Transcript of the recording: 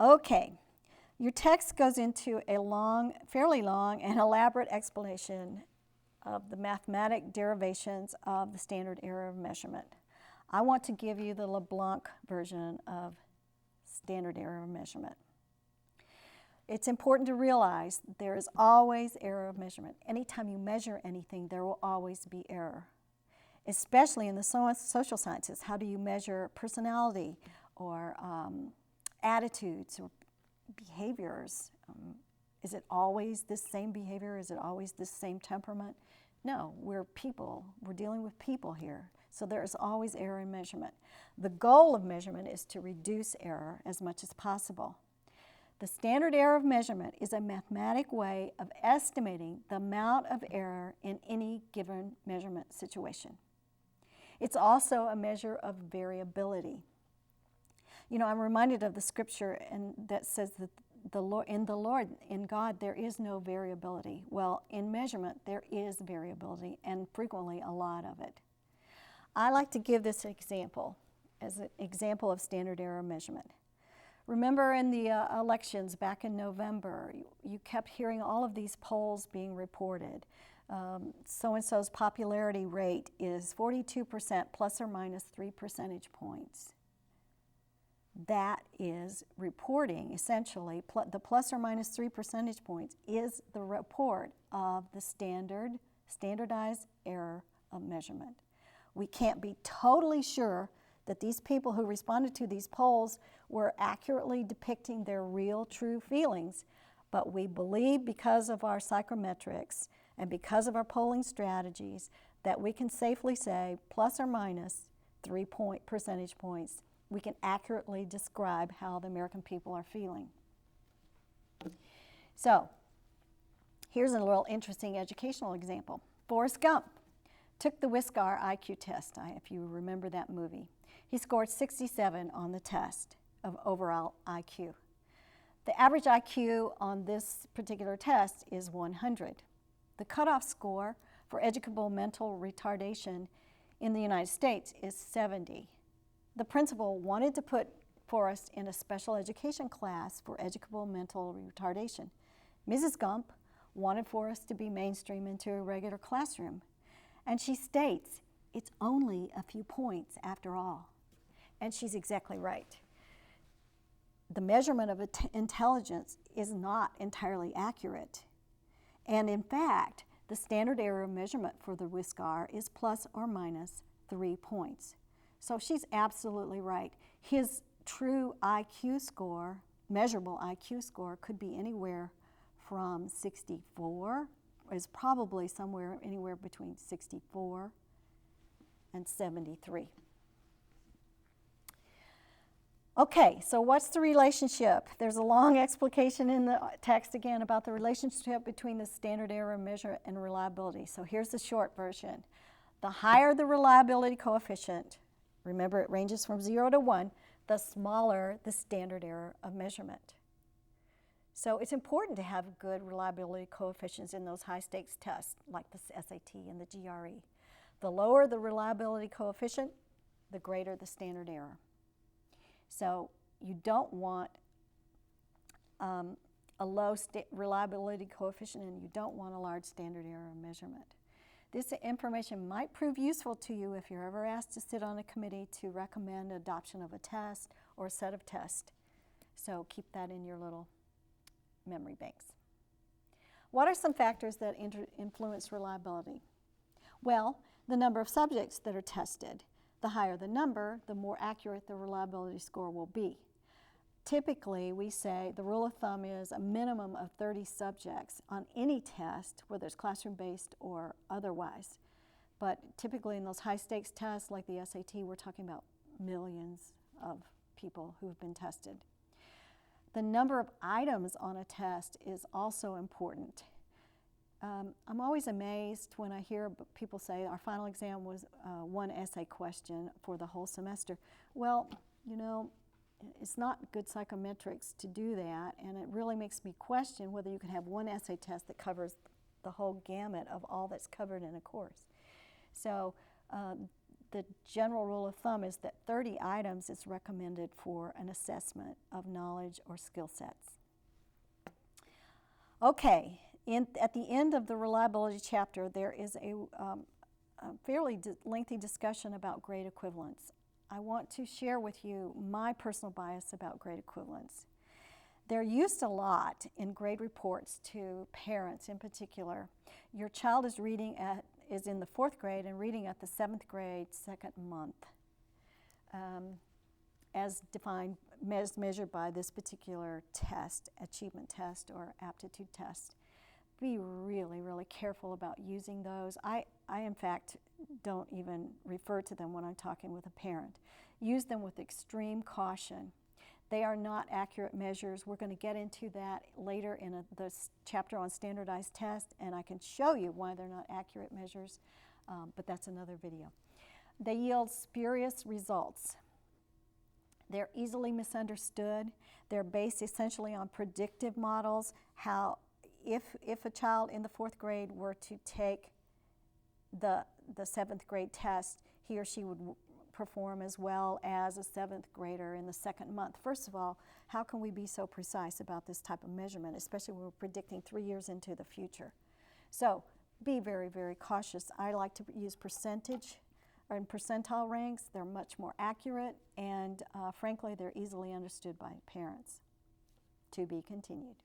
Okay, your text goes into a fairly long and elaborate explanation of the mathematic derivations of the standard error of measurement. I want to give you the LeBlanc version of standard error of measurement. It's important to realize there is always error of measurement. Anytime you measure anything, there will always be error, especially in the social sciences. How do you measure personality or attitudes or behaviors? Is it always this same behavior? Is it always this same temperament? No, we're people. We're dealing with people here. So there is always error in measurement. The goal of measurement is to reduce error as much as possible. The standard error of measurement is a mathematic way of estimating the amount of error in any given measurement situation. It's also a measure of variability. You know, I'm reminded of the scripture that says that in God, there is no variability. Well, in measurement, there is variability, and frequently a lot of it. I like to give this example as an example of standard error measurement. Remember in the elections back in November, you kept hearing all of these polls being reported. So-and-so's popularity rate is 42% plus or minus 3 percentage points. That is reporting, essentially. The plus or minus 3 percentage points is the report of the standardized error of measurement. We can't be totally sure that these people who responded to these polls were accurately depicting their real, true feelings, but we believe because of our psychometrics and because of our polling strategies that we can safely say plus or minus 3 percentage points. We can accurately describe how the American people are feeling. So, here's a little interesting educational example. Forrest Gump took the Whisker IQ test, if you remember that movie. He scored 67 on the test of overall IQ. The average IQ on this particular test is 100. The cutoff score for educable mental retardation in the United States is 70. The principal wanted to put Forrest in a special education class for educable mental retardation. Mrs. Gump wanted Forrest to be mainstream into a regular classroom. And she states, it's only a few points after all. And she's exactly right. The measurement of intelligence is not entirely accurate. And in fact, the standard error of measurement for the Whisker is plus or minus 3 points. So she's absolutely right. His true IQ score, measurable IQ score, could be anywhere from 64, is probably somewhere anywhere between 64 and 73. Okay, so what's the relationship? There's a long explication in the text again about the relationship between the standard error measure and reliability. So here's the short version. The higher the reliability coefficient, remember it ranges from 0 to 1, the smaller the standard error of measurement. So it's important to have good reliability coefficients in those high stakes tests like the SAT and the GRE. The lower the reliability coefficient, the greater the standard error. So you don't want a low reliability coefficient, and you don't want a large standard error of measurement. This information might prove useful to you if you're ever asked to sit on a committee to recommend adoption of a test or a set of tests. So keep that in your little memory banks. What are some factors that influence reliability? Well, the number of subjects that are tested. The higher the number, the more accurate the reliability score will be. Typically, we say the rule of thumb is a minimum of 30 subjects on any test, whether it's classroom-based or otherwise. But typically in those high-stakes tests like the SAT, we're talking about millions of people who have been tested. The number of items on a test is also important. I'm always amazed when I hear people say our final exam was one essay question for the whole semester. Well, you know, it's not good psychometrics to do that, and it really makes me question whether you can have one essay test that covers the whole gamut of all that's covered in a course. So the general rule of thumb is that 30 items is recommended for an assessment of knowledge or skill sets. Okay, at the end of the reliability chapter, there is a fairly lengthy discussion about grade equivalence. I want to share with you my personal bias about grade equivalence. They're used a lot in grade reports to parents in particular. Your child is in the 4th grade and reading at the 7th grade second month, as defined, as measured by this particular test, achievement test or aptitude test. Be really, really careful about using those. I in fact, don't even refer to them when I'm talking with a parent. Use them with extreme caution. They are not accurate measures. We're going to get into that later in this chapter on standardized tests, and I can show you why they're not accurate measures, but that's another video. They yield spurious results. They're easily misunderstood. They're based essentially on predictive models, how if a child in the 4th grade were to take the 7th grade test, he or she would perform as well as a 7th grader in the 2nd month. First of all, how can we be so precise about this type of measurement, especially when we're predicting 3 years into the future? So be very, very cautious. I like to use percentage or in percentile ranks. They're much more accurate, and frankly, they're easily understood by parents. To be continued.